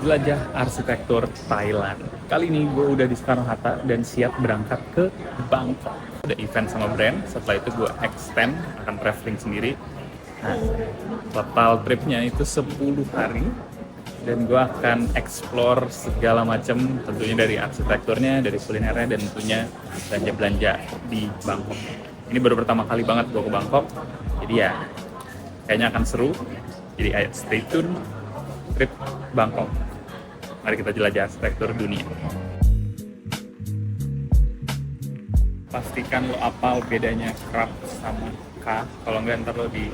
jelajah arsitektur Thailand. Kali ini gue udah di Soekarno-Hatta dan siap berangkat ke Bangkok. Ada event sama brand, setelah itu gue extend, akan traveling sendiri. Nah, total tripnya itu 10 hari dan gue akan explore segala macam, tentunya dari arsitekturnya, dari kulinernya, dan tentunya belanja-belanja di Bangkok. Ini baru pertama kali banget gue ke Bangkok, jadi ya kayaknya akan seru. Jadi ayo stay tune, trip Bangkok. Mari kita jelajah arsitektur dunia. Pastikan lo apal bedanya craft sama K, kalau nggak ntar lo di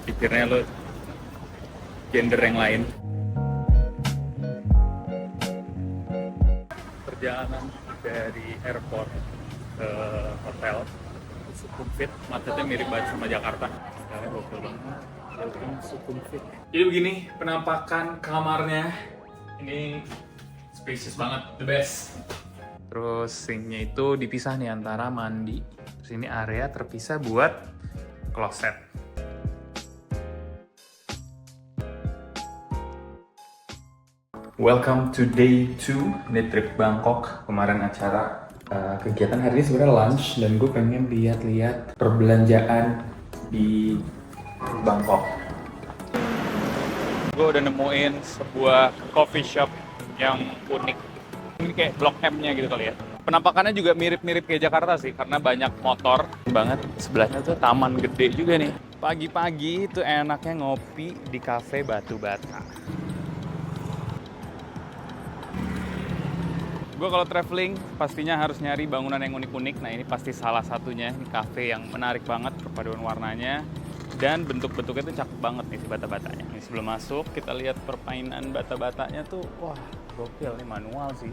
pikirnya lo gender yang lain. Perjalanan dari airport ke hotel Sukhumvit, macetnya mirip banget sama Jakarta. Sekarang gokil banget. Sukhumvit. Jadi begini penampakan kamarnya. Ini spacious banget, the best. Terus sinknya itu dipisah nih antara mandi. Terus ini area terpisah buat kloset. Welcome to day 2 nih trip Bangkok. Kemarin acara kegiatan hari ini sebenarnya lunch dan gue pengen lihat-lihat perbelanjaan di Bangkok. Gue udah nemuin sebuah coffee shop yang unik. Ini kayak Blok M-nya gitu kali ya. Penampakannya juga mirip-mirip kayak Jakarta sih, karena banyak motor banget. Sebelahnya tuh taman gede juga nih. Pagi-pagi itu enaknya ngopi di cafe Batu Bata. Gue kalau traveling pastinya harus nyari bangunan yang unik-unik. Nah ini pasti salah satunya. Ini cafe yang menarik banget, perpaduan warnanya. Dan bentuk-bentuknya tuh cakep banget nih si bata-batanya. Ini sebelum masuk kita lihat permainan bata-batanya tuh, wah gokil nih, manual sih.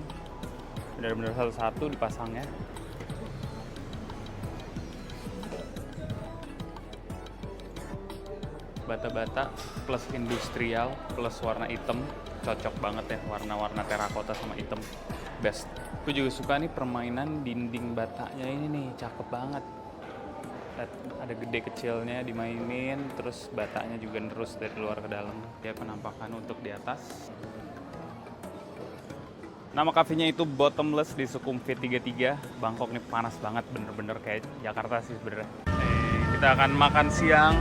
Benar-benar satu-satu dipasangnya. Bata-bata plus industrial plus warna hitam, cocok banget ya, warna-warna terakota sama hitam, best. Gue juga suka nih permainan dinding batanya ini nih, cakep banget. Ada gede kecilnya dimainin, terus batanya juga nerus dari luar ke dalam. Dia penampakan untuk di atas. Nama kafenya itu Bottomless di Sukhumvit 33. Bangkok nih panas banget, bener-bener kayak Jakarta sih sebenarnya. Kita akan makan siang.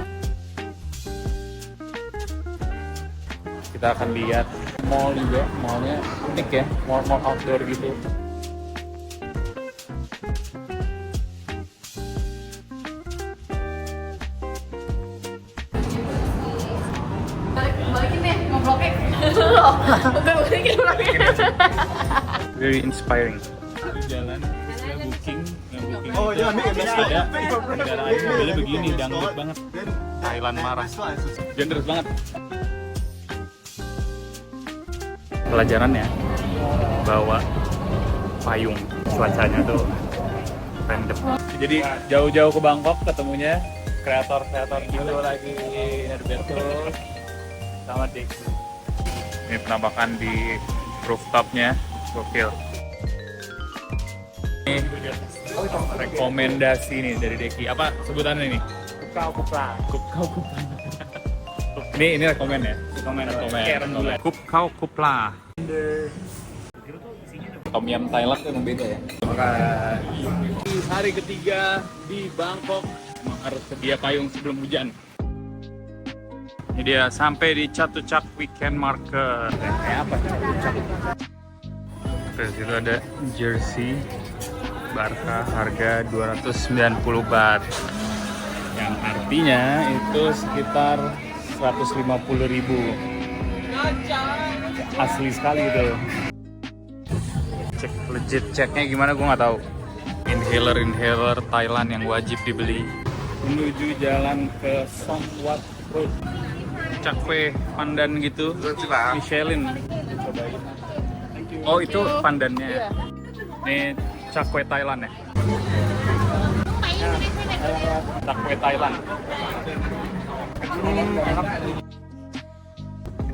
Kita akan lihat mall juga, mallnya unik ya, mall outdoor gitu. Balikin deh, ngobrolnya. Very inspiring. Jalan, booking. Oh iya, Ada mobilnya begini, dangdut banget. Thailand marah. Generous banget. Pelajarannya bawa payung, cuacanya tuh random. Jadi jauh-jauh ke Bangkok ketemunya kreator-kreator gitu lagi, Herberto sama Deki. Ini penampakan di rooftopnya, gokil. Ini rekomendasi nih dari Deki. Apa sebutannya ini? Kupkau Kupla. Ini rekomen ya? Rekomen. Kupkau Kupla. Tom Yum Thailand tuh emang beda ya? Hari ketiga di Bangkok, emang harus sedia payung sebelum hujan. Ini dia sampai di Chatuchak Weekend Market. Kayak apa Chatuchak? Terus itu ada jersey Barca harga 290 baht. Yang artinya itu sekitar 150.000. Asli sekali gitu. Cek legit, ceknya gimana gue nggak tahu. Inhaler Thailand yang wajib dibeli. Menuju jalan ke Songwat Road. Cakwe pandan gitu, Michelin. Cobain. Oh itu pandannya. Ini cakwe Thailand ya. Cakwe Thailand.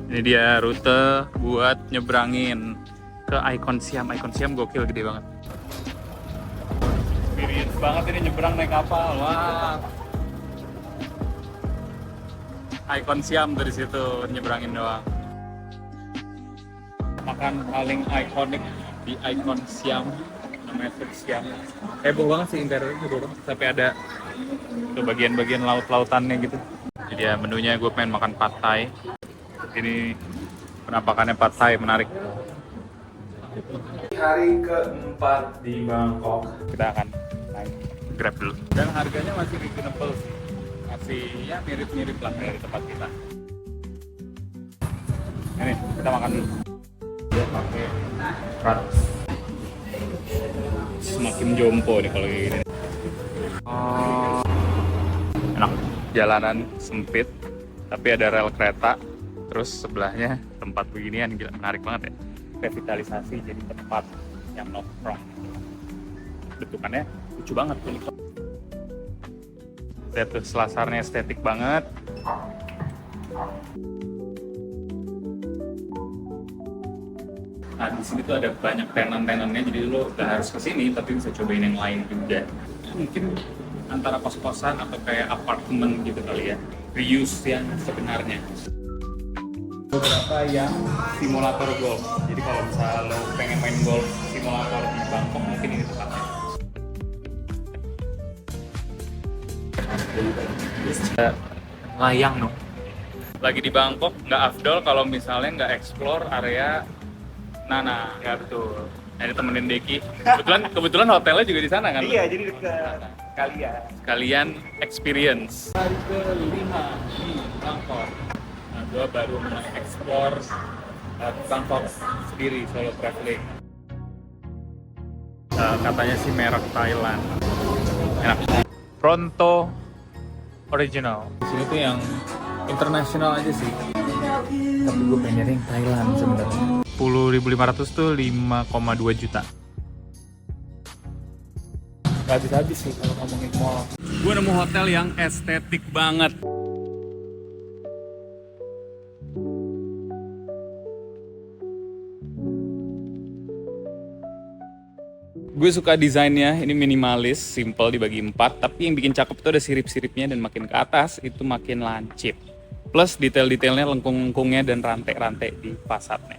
Ini dia rute buat nyebrangin ke Icon Siam. Icon Siam gokil, gede banget. Experience banget ini nyebrang naik kapal. Wah. Icon Siam dari situ nyebrangin doang. makan paling ikonik di Icon Siam, namanya Food Siam. Heboh banget sih interiornya, heboh banget. Sampai ada ke bagian-bagian laut-lautannya gitu. Jadi ya menunya gue pengen makan pad thai. Ini penampakannya pad thai menarik. Hari keempat di Bangkok, kita akan naik Grab dulu. Dan harganya masih reasonable sih. Masih ya mirip-mirip lah dari tempat kita. Ini kita makan dulu. Dia pakai rat. Semakin jompo nih kalau kayak gini. Enak. Jalanan sempit, tapi ada rel kereta. Terus sebelahnya tempat beginian, gila menarik banget ya. Revitalisasi jadi tempat yang nongkrong. Bentukannya lucu banget tuh. Lihat tuh, selasarnya estetik banget. Nah, di sini tuh ada banyak tenan-tenannya, jadi lo gak harus ke sini, tapi bisa cobain yang lain juga. Mungkin antara kos-kosan atau kayak apartemen gitu kali ya. Reuse yang sebenarnya. Beberapa yang simulator golf. Jadi kalau misalnya lo pengen main golf simulator di Bangkok, mungkin ini tempatnya. Layang no. Lagi di Bangkok nggak afdol kalau misalnya nggak explore area Nana, nggak betul. Nah, ini temenin Deki. Kebetulan hotelnya juga di sana kan? Iya, jadi dekat kalian. Kalian experience. Hari ke-5 di Bangkok. Nah, gue baru mengeksplor Bangkok sendiri, solo traveling. Katanya sih merek Thailand. Enak. Pronto Original. Di sini tuh yang internasional aja sih. Tapi gue pengen nyari yang Thailand sebenarnya. 10.500 tuh 5,2 juta. Gak habis-habis sih kalau ngomongin mall. Gue nemu hotel yang estetik banget. Gue suka desainnya, ini minimalis, simple dibagi 4, tapi yang bikin cakep itu ada sirip-siripnya dan makin ke atas itu makin lancip. Plus detail-detailnya, lengkung-lengkungnya dan rantai-rantai di fasadnya.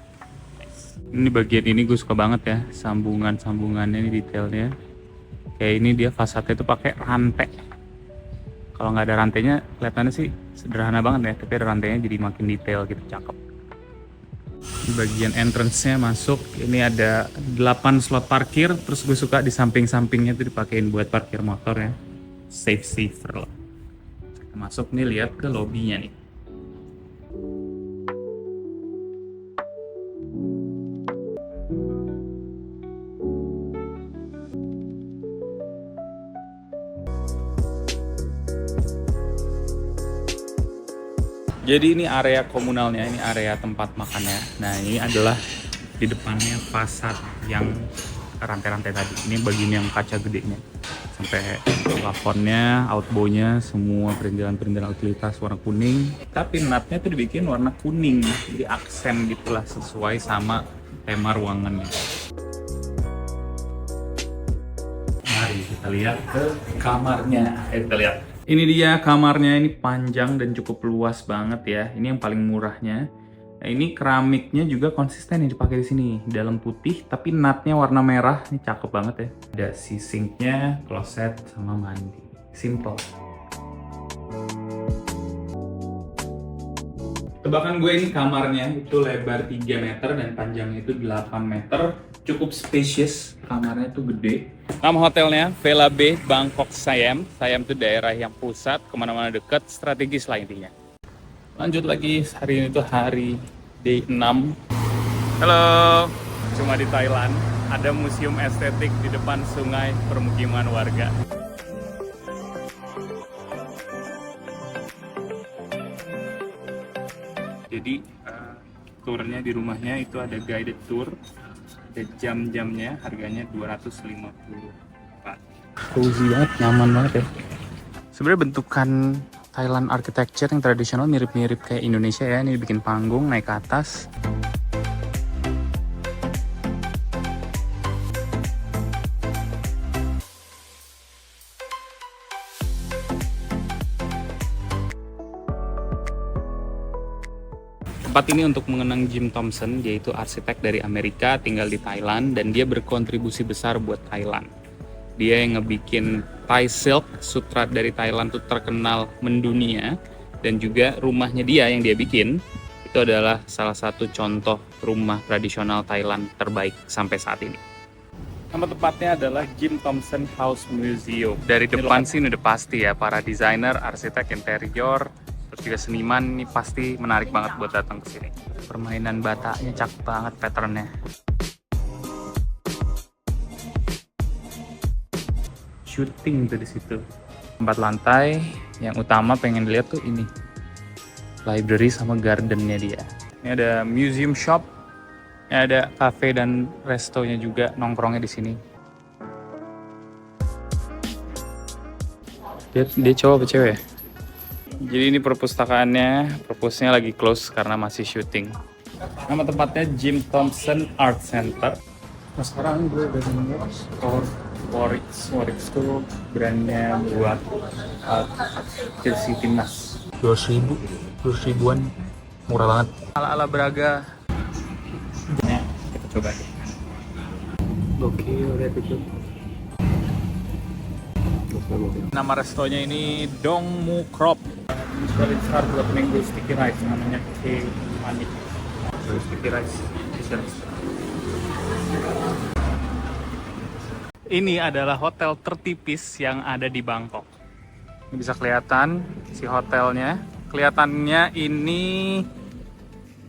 Nice. Ini bagian ini gue suka banget ya, sambungan-sambungannya ini detailnya. Kayak ini dia fasadnya itu pakai rantai. Kalau nggak ada rantainya, kelihatannya sih sederhana banget ya, tapi ada rantainya jadi makin detail gitu, cakep. Di bagian entrance-nya masuk, ini ada 8 slot parkir, terus gue suka di samping-sampingnya tuh dipakein buat parkir motor ya. Safer lah. Kita masuk nih, lihat ke lobbynya nih. Jadi ini area komunalnya, ini area tempat makannya. Nah, ini adalah di depannya fasad yang rantai-rantai tadi. Ini bagian yang kaca gedenya. Sampai plafonnya, outbow-nya, semua perintilan-perintilan utilitas warna kuning. Tapi natnya tuh dibikin warna kuning. Jadi aksen gitulah sesuai sama tema ruangannya. Mari kita lihat ke kamarnya. Kita lihat. Ini dia kamarnya, ini panjang dan cukup luas banget ya. Ini yang paling murahnya. Nah, ini keramiknya juga konsisten yang dipakai di sini. Dalam putih, tapi natnya warna merah. Ini cakep banget ya. Ada si sinknya, kloset, sama mandi. Simple. Tebakan gue ini kamarnya itu lebar 3 meter dan panjangnya itu 8 meter. Cukup spacious, kamarnya tuh gede. Nama hotelnya Villa B Bangkok Siam. Siam itu daerah yang pusat, kemana-mana deket, strategis lah intinya. Lanjut lagi, hari ini tuh hari day 6. Halo, cuma di Thailand, ada museum estetik di depan sungai permukiman warga. Jadi turnya di rumahnya itu ada guided tour. Ada jam-jamnya, harganya 250 baht. Cozy banget, nyaman banget ya. Sebenarnya bentukan Thailand architecture yang tradisional mirip-mirip kayak Indonesia ya. Ini bikin panggung, naik ke atas. Tempat ini untuk mengenang Jim Thompson, yaitu arsitek dari Amerika, tinggal di Thailand, dan dia berkontribusi besar buat Thailand. Dia yang ngebikin Thai Silk, sutra dari Thailand tuh terkenal mendunia, dan juga rumahnya dia yang dia bikin, itu adalah salah satu contoh rumah tradisional Thailand terbaik sampai saat ini. Nama tempatnya adalah Jim Thompson House Museum. Dari depan sini udah pasti ya, para desainer, arsitek interior, terus juga seniman ini pasti menarik banget buat datang ke sini. Permainan batanya cakep banget patternnya. Shooting tuh di situ. 4 lantai, yang utama pengen lihat tuh ini. Library sama gardennya dia. Ini ada museum shop. Ini ada cafe dan restonya juga, nongkrongnya di sini. Dia cowok apa cewek ya? Jadi ini perpustakaannya, perpusnya lagi close karena masih syuting. Nama tempatnya Jim Thompson Art Center. Nah sekarang gue udah nemu store Warix tuh brandnya buat jersey timnas. 200 ribuan, murah banget. Ala-ala Braga. Nah, kita coba deh. Gokil, lihat itu. Nama restonya ini Dongmu Krop. Michelin star buat mango sticky rice, namanya K Manik. Sticky rice. Ini adalah hotel tertipis yang ada di Bangkok. Ini bisa kelihatan si hotelnya. Kelihatannya ini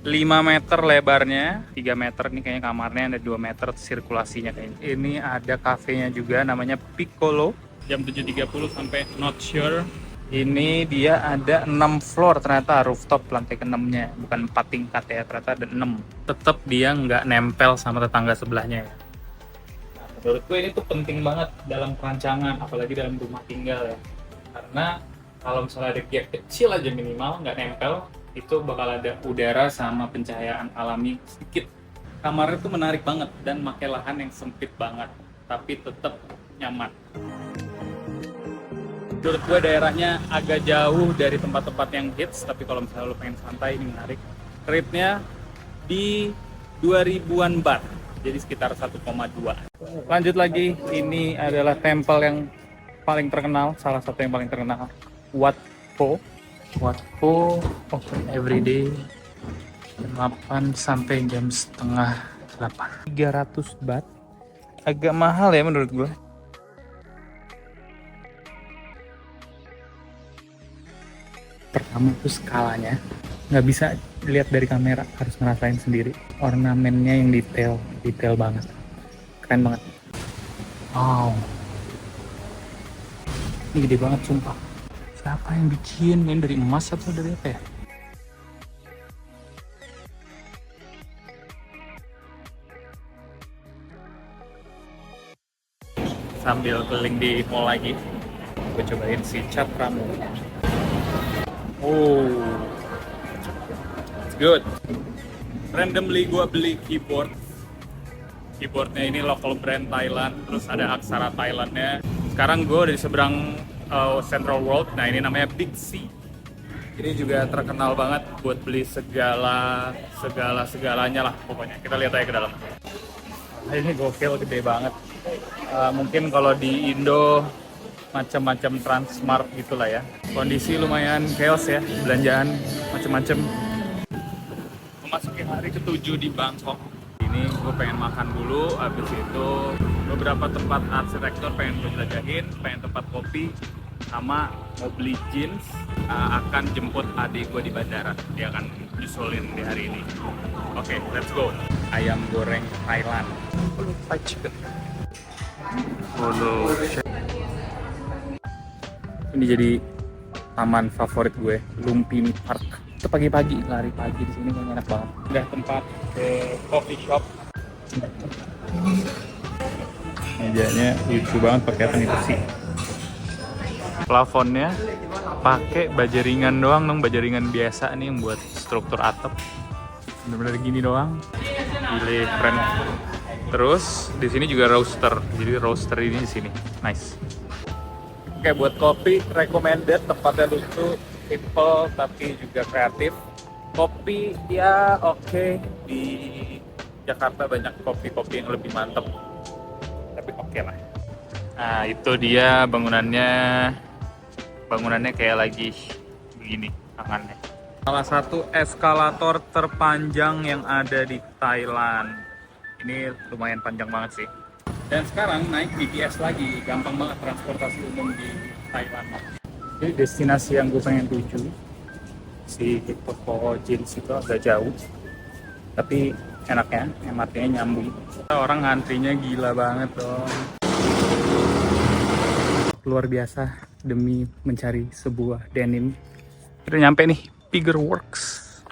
5 meter lebarnya, 3 meter nih kayaknya kamarnya, ada 2 meter sirkulasinya kayaknya. Ini ada kafenya juga namanya Piccolo, jam 7.30 sampai not sure. Ini dia ada 6 floor ternyata, rooftop lantai ke-6-nya, bukan 4 tingkat ya, ternyata ada 6. Tetap dia nggak nempel sama tetangga sebelahnya ya. Nah, menurut gue ini tuh penting banget dalam perancangan, apalagi dalam rumah tinggal ya. Karena kalau misalnya ada gap kecil aja minimal, nggak nempel, itu bakal ada udara sama pencahayaan alami sedikit. Kamarnya tuh menarik banget dan pakai lahan yang sempit banget, tapi tetap nyaman. Menurut gue daerahnya agak jauh dari tempat-tempat yang hits, tapi kalau misalnya lo pengen santai ini menarik. Rate-nya di 2000-an baht, jadi sekitar 1,2. Lanjut lagi, ini adalah temple yang paling terkenal, salah satu yang paling terkenal, Wat Pho. Open every day jam 8 sampai jam setengah 8. 300 baht, agak mahal ya menurut gue. Pertama tuh skalanya nggak bisa lihat dari kamera, harus ngerasain sendiri. Ornamennya yang detail banget, keren banget. Wow, ini gede banget sumpah. Siapa yang bikin? Ini dari emas atau dari apa ya? Sambil keliling di mall lagi, gue cobain si cat ramu. Oh, it's good. Randomly gue beli keyboard. Keyboardnya ini local brand Thailand, terus ada aksara Thailandnya. Sekarang gue udah di seberang Central World. Nah ini namanya Big C. Ini juga terkenal banget buat beli segalanya lah pokoknya. Kita lihat aja ke dalam. Nah, ini gokil, gede banget. Mungkin kalau di Indo macam-macam Transmart gitulah ya. Kondisi lumayan chaos ya, belanjaan macam-macam. Memasuki hari ke-7 di Bangkok. Ini gue pengen makan dulu, habis itu beberapa tempat arsitektur pengen gue jelajahin, pengen tempat kopi, sama mau beli jeans. Akan jemput adik gue di bandara, dia akan nyusulin di hari ini. Oke, let's go. Ayam goreng Thailand. Fried chicken. Ini jadi taman favorit gue, Lumpini Park. Itu pagi-pagi, lari pagi di sini kayaknya enak banget. Udah tempat ke coffee shop. Mejanya lucu banget, pakai apa nih besi. Plafonnya pakai bajaringan doang dong, bajaringan biasa nih yang buat struktur atap. Bener-bener gini doang. Gile, keren. Terus di sini juga roaster. Jadi roaster ini di sini. Nice. Oke, buat kopi recommended, tempatnya lucu, simple tapi juga kreatif. Kopi ya oke. Di Jakarta banyak kopi-kopi yang lebih mantep, tapi oke lah. Nah itu dia bangunannya kayak lagi begini tangannya. Salah satu eskalator terpanjang yang ada di Thailand. Ini lumayan panjang banget sih. Dan sekarang naik BTS lagi, gampang banget transportasi umum di Thailand. Ini destinasi yang gue pengen tuju. Si toko jeans itu agak jauh, tapi enaknya MRT-nya nyambung. Orang antrinya gila banget dong. Luar biasa demi mencari sebuah denim. Udah nyampe nih, Bigger Works.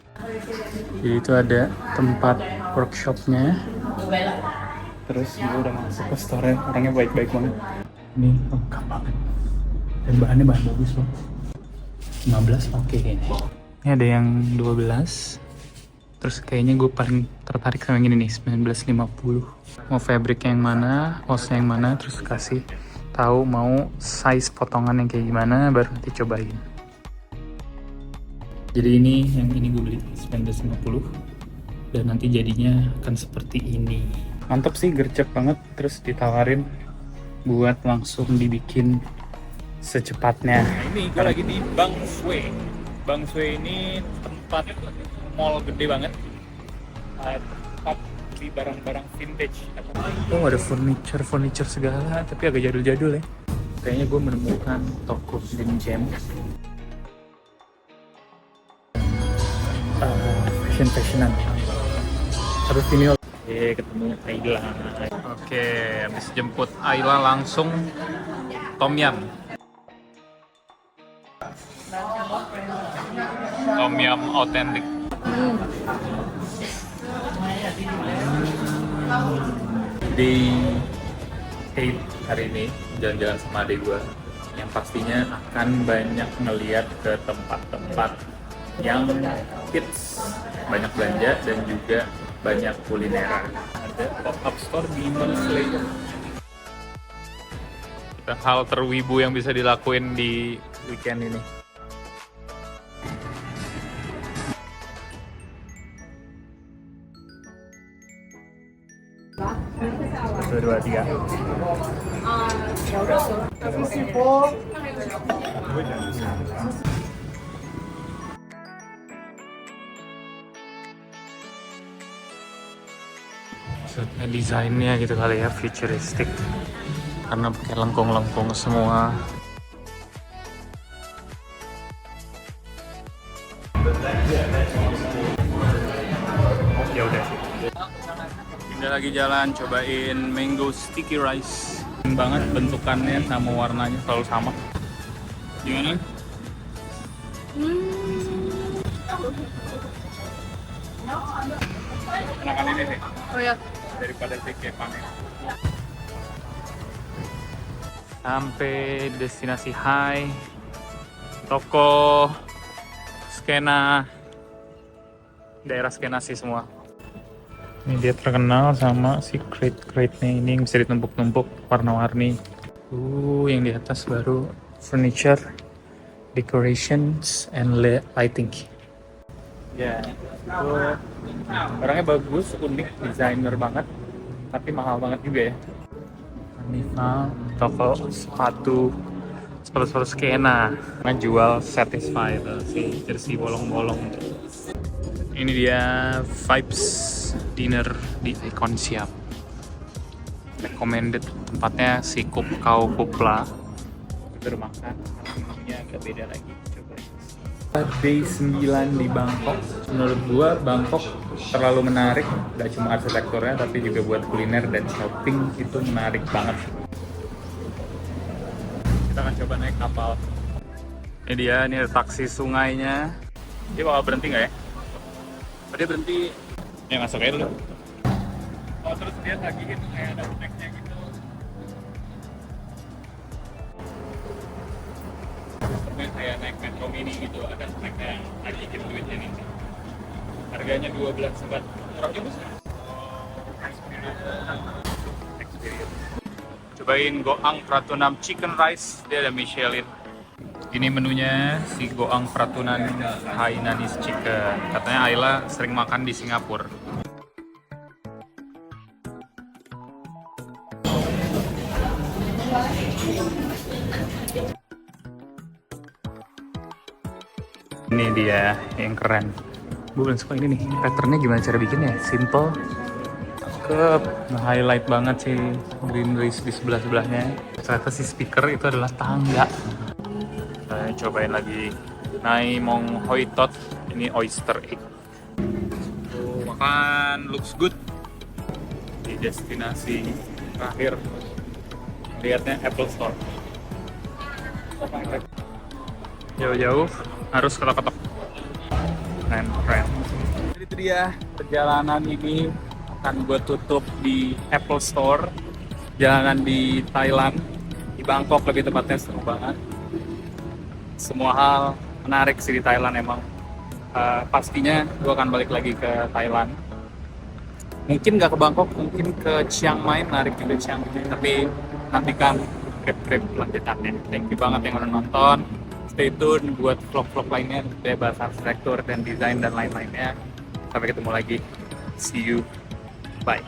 Jadi itu ada tempat workshopnya. Terus gue udah masuk ke store, orangnya baik-baik banget. Ini lengkap banget. Dan bahannya bahan bagus loh. 15 oke kayaknya. Ini ada yang 12. Terus kayaknya gue paling tertarik sama yang ini nih, 1950. Mau fabric yang mana, hose yang mana, terus kasih tahu mau size potongan yang kayak gimana, baru nanti cobain. Jadi ini yang ini gue beli 1950 dan nanti jadinya akan seperti ini. Mantap sih, gercep banget. Terus ditawarin buat langsung dibikin secepatnya. Nah, ini gue lagi di Bang Sue. Bang Sue ini tempat mall gede banget. Tempat di barang-barang vintage. Oh ada furniture segala, tapi agak jadul-jadul ya. Kayaknya gue menemukan toko hidden gem. Fashion-fashionan. Terus ini ketemu Ayla. Oke, habis jemput Ayla langsung Tom Yum. Tom Yum authentic. Day 8 hari ini jalan-jalan sama adik gue, yang pastinya akan banyak ngeliat ke tempat-tempat yang hits, banyak belanja dan juga banyak kulineran. Ada pop-up store di Slayer. Hal terwibu yang bisa dilakuin di weekend ini. Satu, dua, tiga. Maksudnya desainnya gitu kali ya, futuristik. Karena pakai lengkung-lengkung semua. Ya udah sih. Kita lagi jalan cobain mango sticky rice. Banget bentukannya sama warnanya selalu sama. Gimana? Enakan ini sih. Oh ya. Daripada kayak panen. Sampai destinasi high, toko skena, daerah skena sih semua. Ini dia terkenal sama si crate-nya ini yang bisa ditumpuk-tumpuk warna-warni. Yang di atas baru furniture, decorations, and lighting. Ya, itu barangnya bagus, unik, designer banget, tapi mahal banget juga ya. Carnival, toko sepatu skena, jual Satisfy si jersey bolong-bolong. Ini dia Vibes Dinner di Icon Siap. Recommended tempatnya si Kau Kupla. Kita udah makan, ini agak beda lagi. Day 9 di Bangkok. Menurut gua Bangkok terlalu menarik, gak cuma arsitekturnya tapi juga buat kuliner dan shopping itu menarik banget. Kita akan coba naik kapal. Ini dia, ini ada taksi sungainya. Dia bakal berhenti nggak ya? Oh, dia berhenti. Ya masuk aja dulu. Oh terus dia tagihin kayak ada snacknya gitu. Kayak naik metro mini gitu, ada snacknya yang tagihin duitnya nih. Harganya 12 sebat. Murah juga sih. Experience. Cobain Goang Pratunam Chicken Rice, dia ada Michelin. Ini menunya si Goang Pratunan Hainanese Chicken. Katanya Ayla sering makan di Singapura. Ini dia yang keren. Gue belum suka ini nih. Patternnya gimana cara bikinnya? Simple. Cakep. Nge-highlight banget sih greenery di sebelah-sebelahnya. Ternyata si speaker itu adalah tangga. Saya cobain lagi. Nai Mong Hoi Tot. Ini oyster egg. Tuh, makan looks good. Di destinasi terakhir. Lihatnya Apple Store. Jauh-jauh harus ketok-ketok. Keren. Jadi itu dia perjalanan ini akan gue tutup di Apple Store. Jalanan di Thailand, di Bangkok lebih tepatnya, seru banget. Semua hal menarik sih di Thailand emang. Pastinya gue akan balik lagi ke Thailand. Mungkin nggak ke Bangkok, mungkin ke Chiang Mai, menarik juga Chiang Mai. Tapi nantikan trip-trip lanjutannya. Thank you banget yang udah nonton. Stay tune buat vlog-vlog lainnya, kayak bahas arsitektur dan desain dan lain-lainnya. Sampai ketemu lagi. See you. Bye.